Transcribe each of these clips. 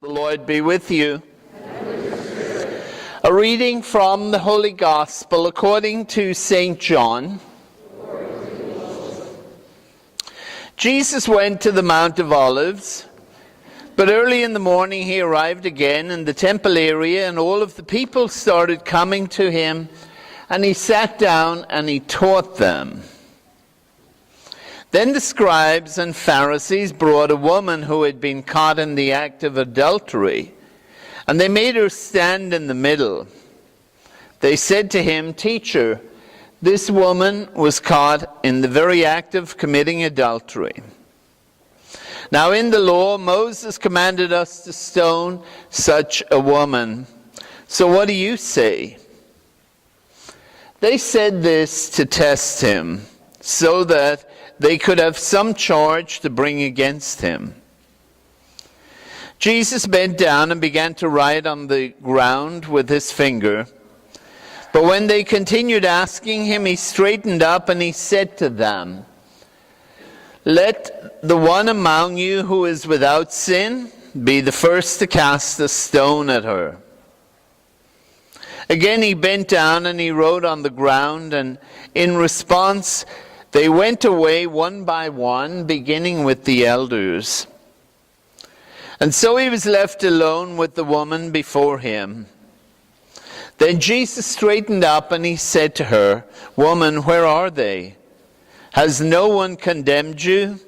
The Lord be with you. A reading from the Holy Gospel according to St. John. Jesus went to the Mount of Olives, but early in the morning he arrived again in the temple area, and all of the people started coming to him, and he sat down and he taught them. Then the scribes and Pharisees brought a woman who had been caught in the act of adultery, and they made her stand in the middle. They said to him, "Teacher, this woman was caught in the very act of committing adultery. Now in the law, Moses commanded us to stone such a woman. So what do you say?" They said this to test him, so that they could have some charge to bring against him. Jesus bent down and began to write on the ground with his finger. But when they continued asking him, he straightened up and he said to them, "Let the one among you who is without sin be the first to cast a stone at her." Again he bent down and he wrote on the ground, and in response they went away one by one, beginning with the elders. And so he was left alone with the woman before him. Then Jesus straightened up and he said to her, "Woman, where are they? Has no one condemned you?"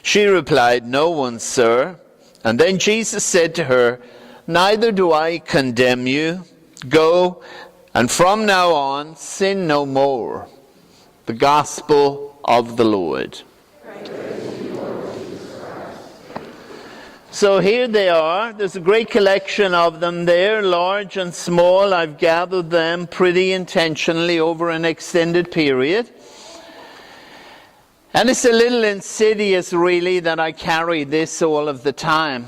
She replied, "No one, sir." And then Jesus said to her, "Neither do I condemn you. Go, and from now on sin no more." The Gospel of the Lord. So here they are. There's a great collection of them there, large and small. I've gathered them pretty intentionally over an extended period. And it's a little insidious, really, that I carry this all of the time.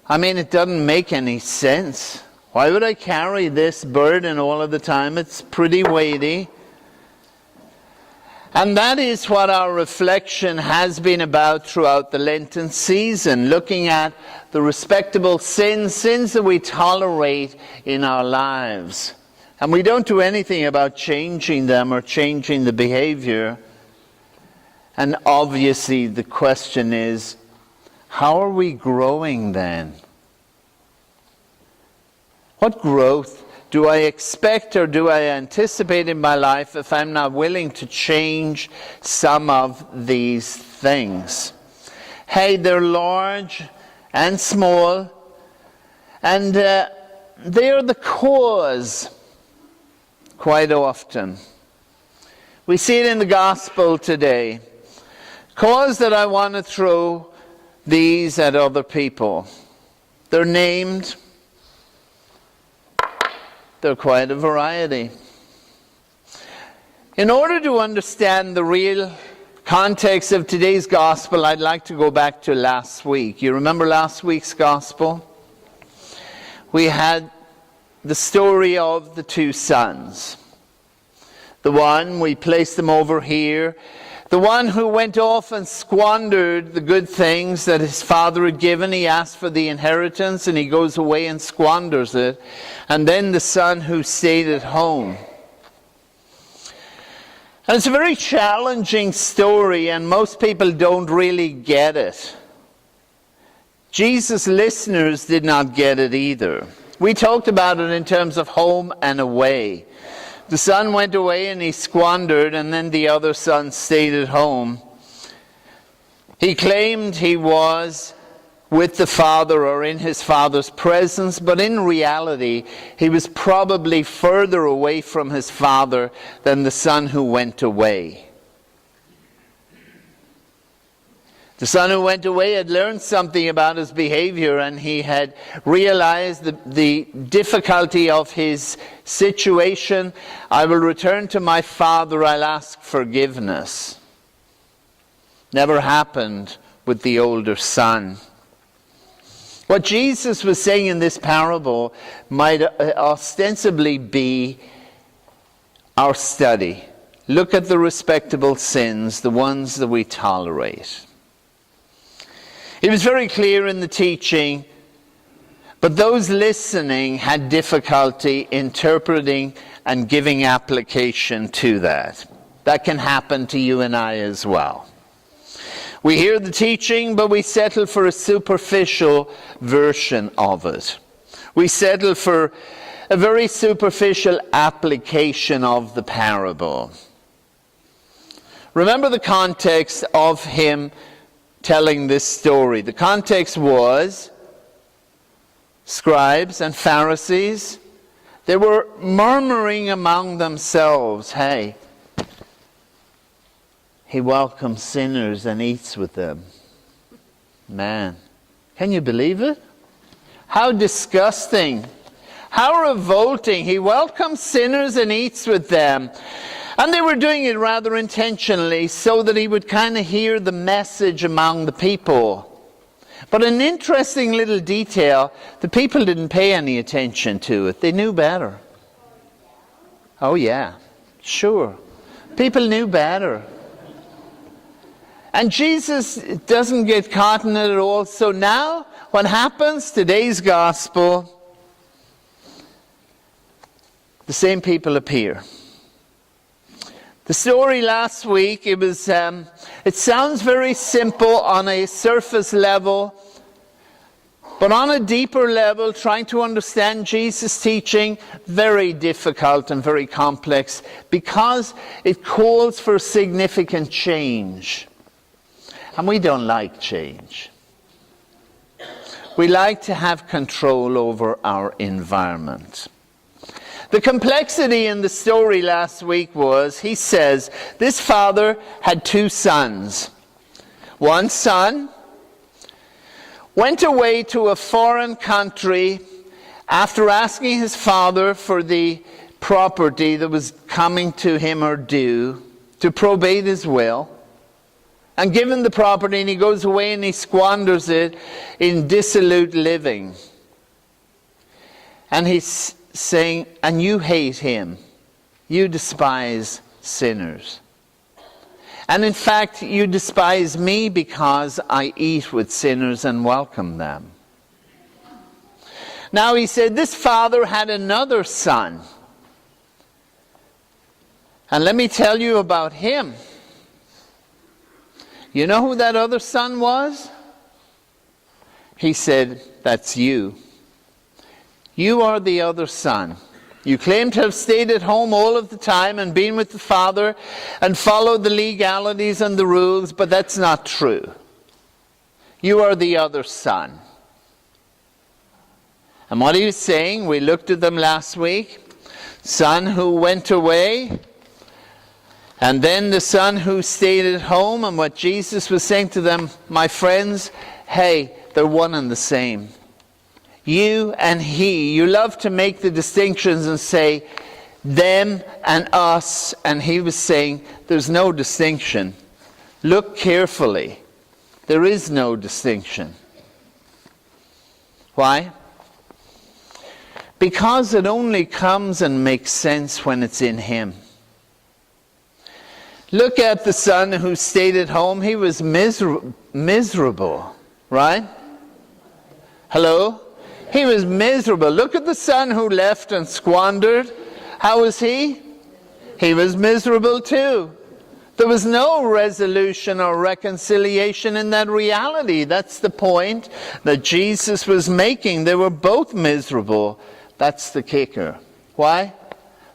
I mean, it doesn't make any sense. Why would I carry this burden all of the time? It's pretty weighty. And that is what our reflection has been about throughout the Lenten season, looking at the respectable sins that we tolerate in our lives. And we don't do anything about changing them or changing the behavior. And obviously the question is, how are we growing then? What growth do I expect or do I anticipate in my life if I'm not willing to change some of these things? Hey, they're large and small, and they're the cause quite often. We see it in the gospel today. Cause that I want to throw these at other people. They're named. They're quite a variety. In order to understand the real context of today's gospel, I'd like to go back to last week. You remember last week's gospel? We had the story of the two sons. The one, we placed them over here. The one who went off and squandered the good things that his father had given. He asked for the inheritance and he goes away and squanders it. And then the son who stayed at home. And it's a very challenging story, and most people don't really get it. Jesus' listeners did not get it either. We talked about it in terms of home and away. The son went away and he squandered, and then the other son stayed at home. He claimed he was with the father or in his father's presence, but in reality, he was probably further away from his father than the son who went away. The son who went away had learned something about his behavior, and he had realized the difficulty of his situation. I will return to my father, I'll ask forgiveness. Never happened with the older son. What Jesus was saying in this parable might ostensibly be our study. Look at the respectable sins, the ones that we tolerate. He was very clear in the teaching, but those listening had difficulty interpreting and giving application to that. That can happen to you and I as well. We hear the teaching, but we settle for a superficial version of it. We settle for a very superficial application of the parable. Remember the context of him telling this story. The context was scribes and Pharisees. They were murmuring among themselves, hey, he welcomes sinners and eats with them. Man, can you believe it? How disgusting. How revolting. He welcomes sinners and eats with them. And they were doing it rather intentionally so that he would kind of hear the message among the people. But an interesting little detail, the people didn't pay any attention to it. They knew better. Oh yeah, sure. People knew better. And Jesus doesn't get caught in it at all. So now, what happens? Today's gospel, the same people appear. The story last week, it sounds very simple on a surface level, but on a deeper level, trying to understand Jesus' teaching, very difficult and very complex because it calls for significant change. And we don't like change. We like to have control over our environment. The complexity in the story last week was, he says, this father had two sons. One son went away to a foreign country after asking his father for the property that was coming to him or due to probate his will. And given the property, and he goes away and he squanders it in dissolute living. And he's saying, and you hate him. You despise sinners. And in fact, you despise me because I eat with sinners and welcome them. Now he said, this father had another son. And let me tell you about him. You know who that other son was? He said, that's you. You are the other son. You claim to have stayed at home all of the time and been with the father and followed the legalities and the rules, but that's not true. You are the other son. And what he was saying, we looked at them last week. Son who went away, and then the son who stayed at home. And what Jesus was saying to them, my friends, hey, they're one and the same. You and he. You love to make the distinctions and say them and us. And he was saying there's no distinction. Look carefully. There is no distinction. Why? Because it only comes and makes sense when it's in him. Look at the son who stayed at home. He was miserable, right? Hello? He was miserable. Look at the son who left and squandered. How was he? He was miserable too. There was no resolution or reconciliation in that reality. That's the point that Jesus was making. They were both miserable. That's the kicker. Why?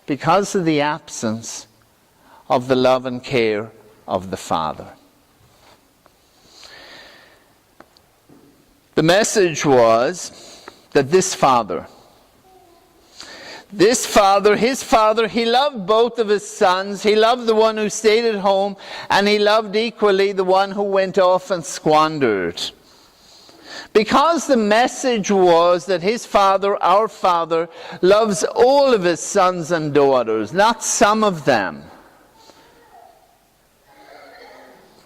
Because of the absence of the love and care of the Father. The message was that his father, his father, he loved both of his sons. He loved the one who stayed at home, and he loved equally the one who went off and squandered. Because the message was that his father, our Father, loves all of his sons and daughters, not some of them.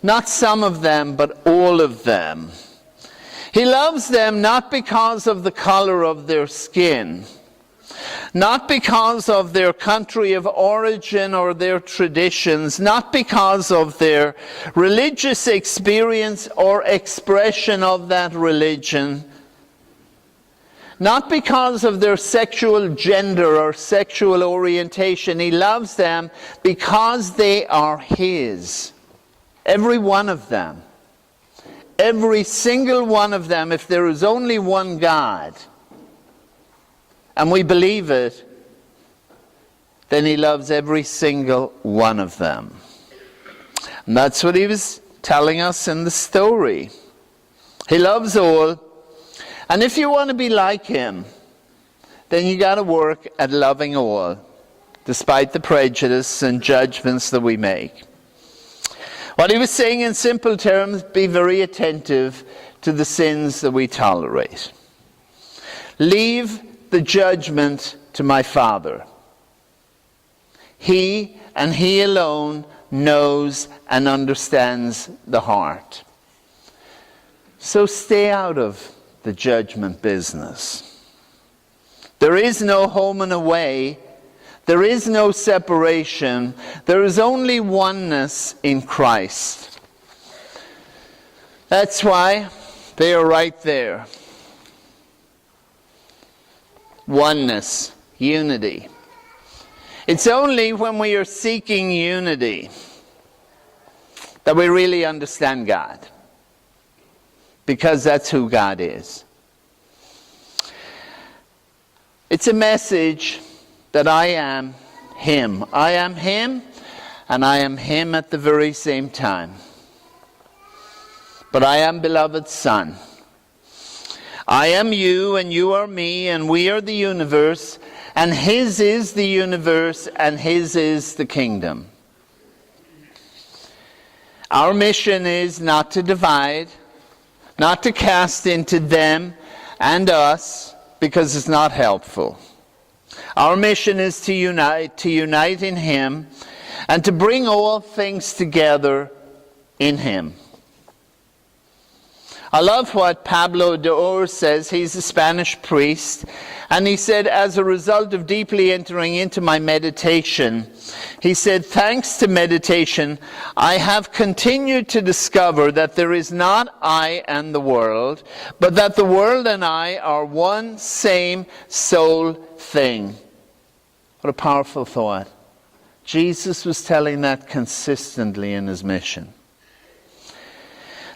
Not some of them, but all of them. He loves them not because of the color of their skin, not because of their country of origin or their traditions, not because of their religious experience or expression of that religion, not because of their sexual gender or sexual orientation. He loves them because they are His. Every one of them. Every single one of them, if there is only one God, and we believe it, then He loves every single one of them. And that's what He was telling us in the story. He loves all. And if you want to be like Him, then you got to work at loving all, despite the prejudice and judgments that we make. What He was saying in simple terms, be very attentive to the sins that we tolerate. Leave the judgment to my Father. He and He alone knows and understands the heart. So stay out of the judgment business. There is no home and away. There is no separation. There is only oneness in Christ. That's why they are right there. Oneness, unity. It's only when we are seeking unity that we really understand God. Because that's who God is. It's a message that I am Him. I am Him, and I am Him at the very same time. But I am beloved Son. I am you, and you are me, and we are the universe, and His is the universe, and His is the kingdom. Our mission is not to divide, not to cast into them and us, because it's not helpful. Our mission is to unite in Him, and to bring all things together in Him. I love what Pablo de Or says. He's a Spanish priest, and he said, as a result of deeply entering into my meditation, he said, thanks to meditation, I have continued to discover that there is not I and the world, but that the world and I are one same soul thing. What a powerful thought. Jesus was telling that consistently in His mission.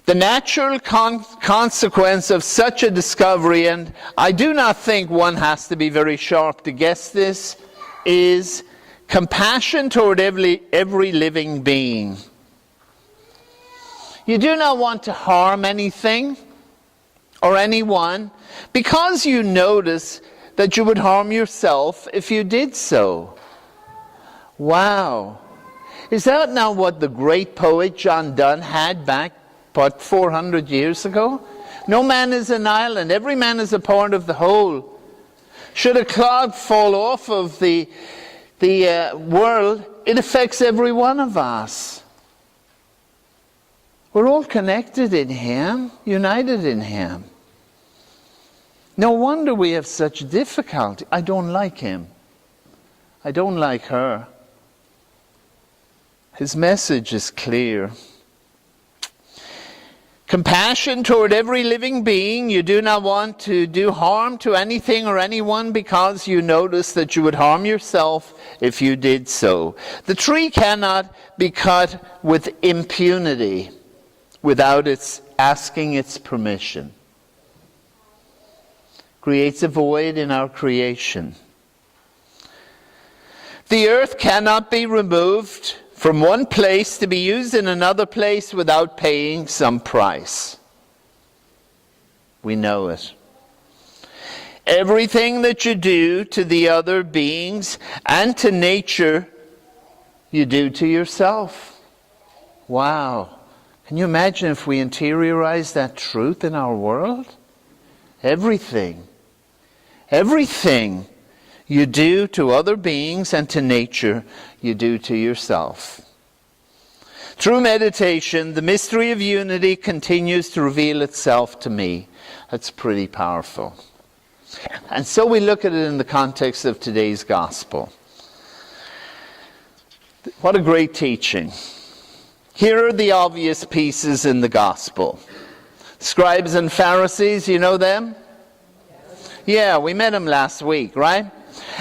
The natural consequence of such a discovery, and I do not think one has to be very sharp to guess this, is compassion toward every living being. You do not want to harm anything or anyone because you notice that you would harm yourself if you did so. Wow. Is that not what the great poet John Donne had back 400 years ago? No man is an island. Every man is a part of the whole. Should a cloud fall off of the world, it affects every one of us. We're all connected in Him, united in Him. No wonder we have such difficulty. I don't like him. I don't like her. His message is clear. Compassion toward every living being. You do not want to do harm to anything or anyone because you notice that you would harm yourself if you did so. The tree cannot be cut with impunity without its asking its permission. Creates a void in our creation. The earth cannot be removed from one place to be used in another place without paying some price. We know it. Everything that you do to the other beings and to nature, you do to yourself. Wow. Can you imagine if we interiorize that truth in our world? Everything you do to other beings and to nature, you do to yourself. Through meditation, the mystery of unity continues to reveal itself to me. That's pretty powerful. And so we look at it in the context of today's gospel. What a great teaching. Here are the obvious pieces in the gospel. Scribes and Pharisees, you know them? Yeah, we met them last week, right?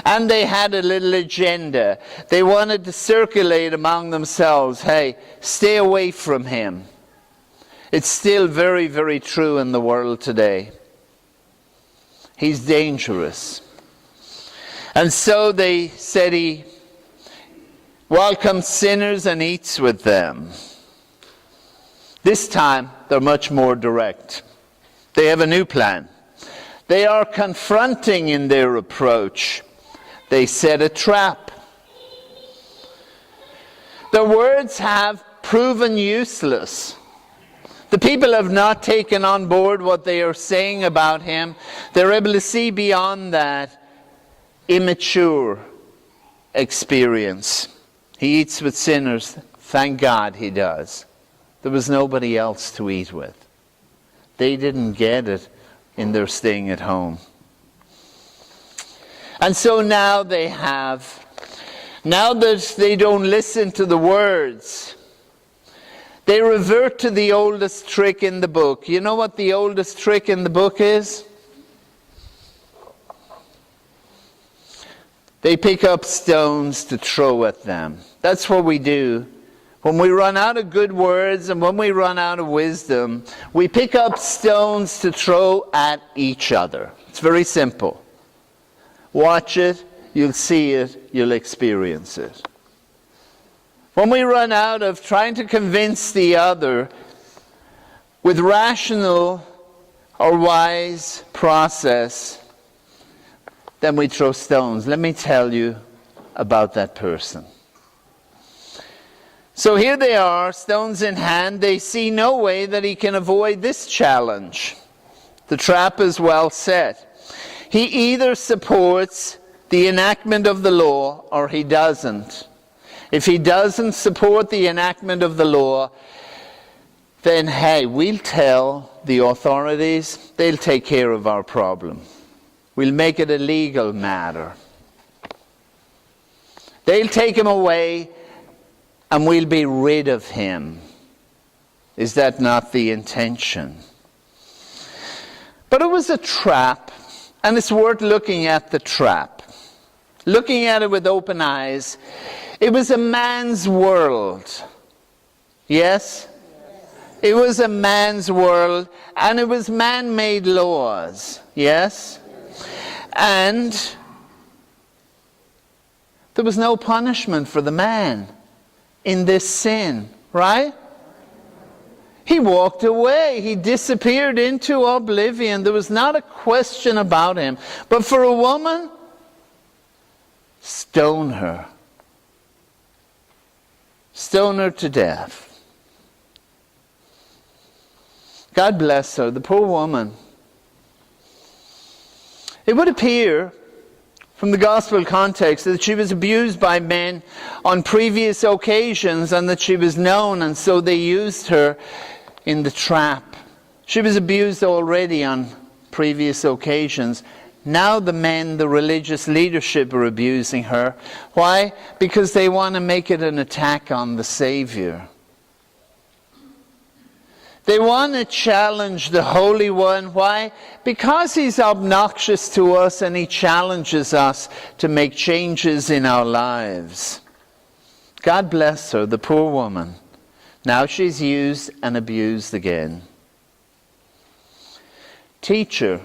And they had a little agenda. They wanted to circulate among themselves, hey, stay away from him. It's still very, very true in the world today. He's dangerous. And so they said he welcomes sinners and eats with them. This time, they're much more direct. They have a new plan. They are confronting in their approach. They set a trap. Their words have proven useless. The people have not taken on board what they are saying about him. They're able to see beyond that immature experience. He eats with sinners. Thank God he does. There was nobody else to eat with. They didn't get it in their staying at home. And so now that they don't listen to the words, they revert to the oldest trick in the book. You know what the oldest trick in the book is? They pick up stones to throw at them. That's what we do. When we run out of good words and when we run out of wisdom, we pick up stones to throw at each other. It's very simple. Watch it, you'll see it, you'll experience it. When we run out of trying to convince the other with rational or wise process, then we throw stones. Let me tell you about that person. So here they are, stones in hand. They see no way that he can avoid this challenge. The trap is well set. He either supports the enactment of the law or he doesn't. If he doesn't support the enactment of the law, then hey, we'll tell the authorities, they'll take care of our problem. We'll make it a legal matter. They'll take him away and we'll be rid of him. Is that not the intention? But it was a trap, and it's worth looking at the trap. Looking at it with open eyes. It was a man's world. Yes? It was a man's world, and it was man-made laws. Yes? And there was no punishment for the man in this sin, right? He walked away. He disappeared into oblivion. There was not a question about him. But for a woman, stone her. Stone her to death. God bless her, the poor woman. It would appear from the gospel context that she was abused by men on previous occasions and that she was known, and so they used her in the trap. She was abused already on previous occasions. Now the men, the religious leadership, are abusing her. Why? Because they want to make it an attack on the Savior. They want to challenge the Holy One. Why? Because he's obnoxious to us and he challenges us to make changes in our lives. God bless her, the poor woman. Now she's used and abused again. Teacher,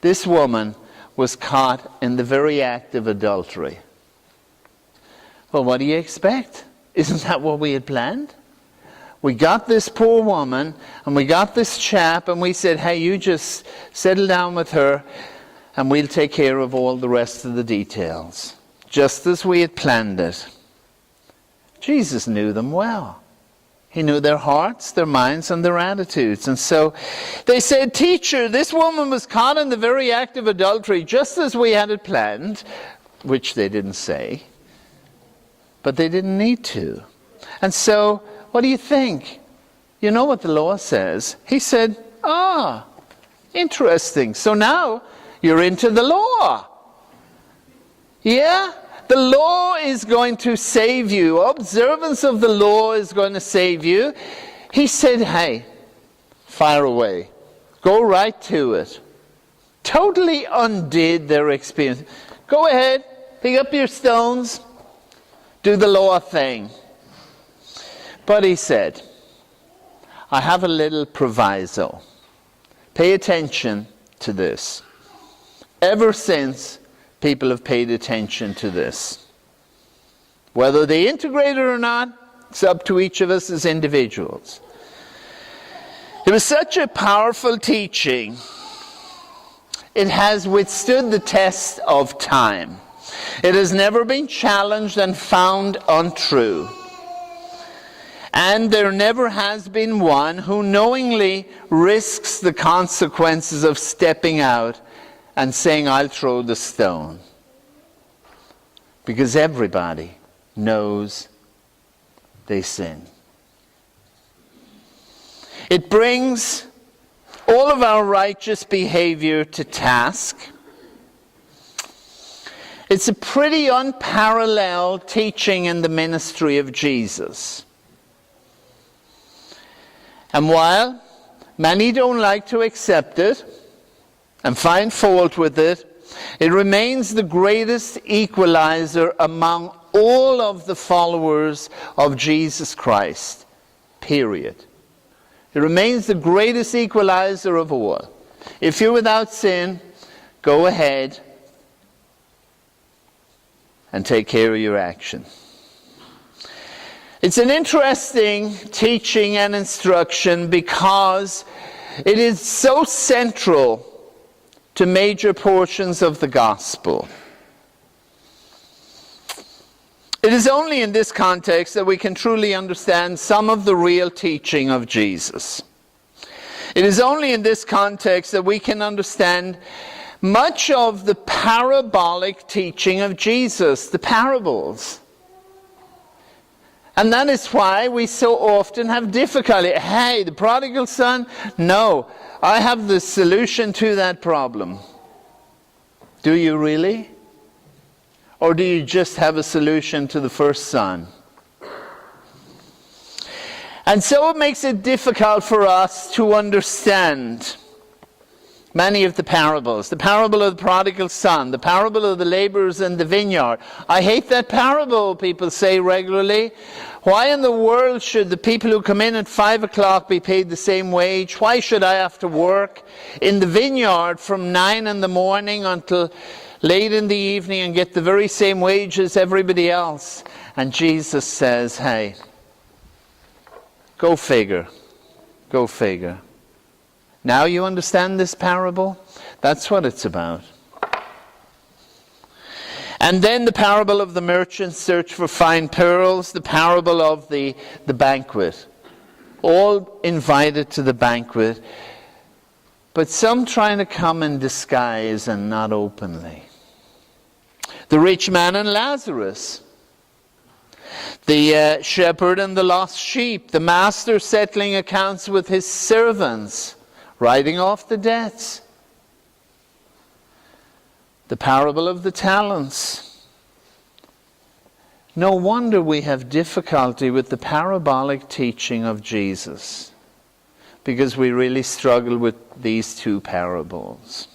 this woman was caught in the very act of adultery. Well, what do you expect? Isn't that what we had planned? We got this poor woman, and we got this chap, and we said, hey, you just settle down with her, and we'll take care of all the rest of the details. Just as we had planned it. Jesus knew them well. He knew their hearts, their minds, and their attitudes. And so they said, Teacher, this woman was caught in the very act of adultery, just as we had it planned, which they didn't say. But they didn't need to. And so, what do you think? You know what the law says. He said, interesting. So now you're into the law. Yeah? The law is going to save you. Observance of the law is going to save you. He said, hey, fire away. Go right to it. Totally undid their experience. Go ahead, pick up your stones, do the law thing. But he said, I have a little proviso. Pay attention to this. Ever since, people have paid attention to this. Whether they integrate it or not, it's up to each of us as individuals. It was such a powerful teaching. It has withstood the test of time. It has never been challenged and found untrue. And there never has been one who knowingly risks the consequences of stepping out and saying, I'll throw the stone. Because everybody knows they sin. It brings all of our righteous behavior to task. It's a pretty unparalleled teaching in the ministry of Jesus. And while many don't like to accept it and find fault with it, it remains the greatest equalizer among all of the followers of Jesus Christ. Period. It remains the greatest equalizer of all. If you're without sin, go ahead and take care of your action. It's an interesting teaching and instruction because it is so central to major portions of the gospel. It is only in this context that we can truly understand some of the real teaching of Jesus. It is only in this context that we can understand much of the parabolic teaching of Jesus, the parables. And that is why we so often have difficulty. Hey, the prodigal son? No, I have the solution to that problem. Do you really? Or do you just have a solution to the first son? And so it makes it difficult for us to understand many of the parables. The parable of the prodigal son, the parable of the laborers in the vineyard. I hate that parable, people say regularly. Why in the world should the people who come in at 5 o'clock be paid the same wage? Why should I have to work in the vineyard from 9 in the morning until late in the evening and get the very same wage as everybody else? And Jesus says, hey, go figure. Go figure. Now you understand this parable? That's what it's about. And then the parable of the merchant's search for fine pearls, the parable of the banquet. All invited to the banquet, but some trying to come in disguise and not openly. The rich man and Lazarus. The shepherd and the lost sheep. The master settling accounts with his servants, writing off the debts. The parable of the talents. No wonder we have difficulty with the parabolic teaching of Jesus, because we really struggle with these two parables.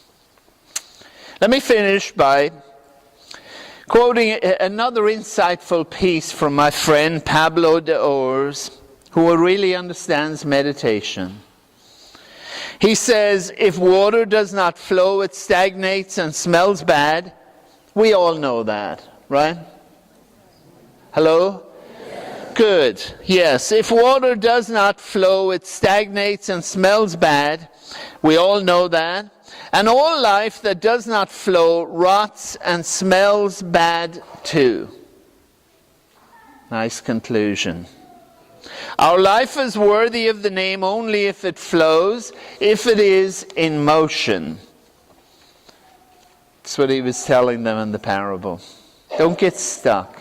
Let me finish by quoting another insightful piece from my friend Pablo de Ors, who really understands meditation. He says, if water does not flow, it stagnates and smells bad. We all know that, right? Hello? Yes. Good. Yes. If water does not flow, it stagnates and smells bad. We all know that. And all life that does not flow rots and smells bad too. Nice conclusion. Our life is worthy of the name only if it flows, if it is in motion. That's what he was telling them in the parable. Don't get stuck.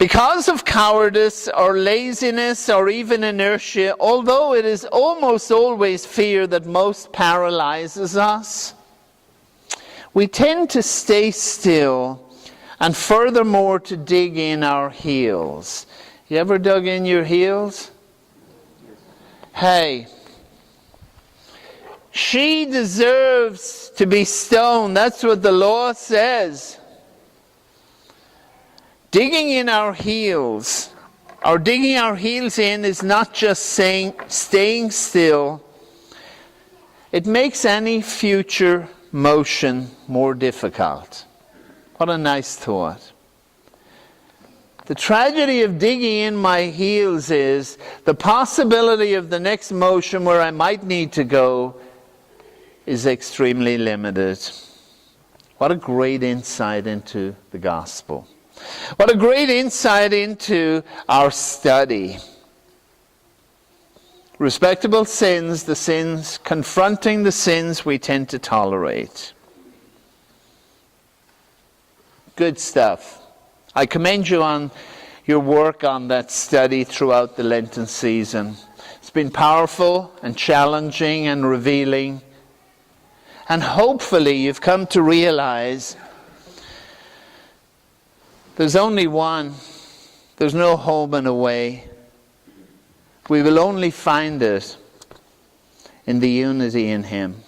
Because of cowardice or laziness or even inertia, although it is almost always fear that most paralyzes us, we tend to stay still and furthermore to dig in our heels. You ever dug in your heels? Hey, she deserves to be stoned. That's what the law says. Digging in our heels, or digging our heels in, is not just staying still. It makes any future motion more difficult. What a nice thought. The tragedy of digging in my heels is the possibility of the next motion where I might need to go is extremely limited. What a great insight into the gospel. What a great insight into our study. Respectable sins, confronting the sins we tend to tolerate. Good stuff. I commend you on your work on that study throughout the Lenten season. It's been powerful and challenging and revealing. And hopefully you've come to realize there's only one. There's no home and away. We will only find it in the unity in Him.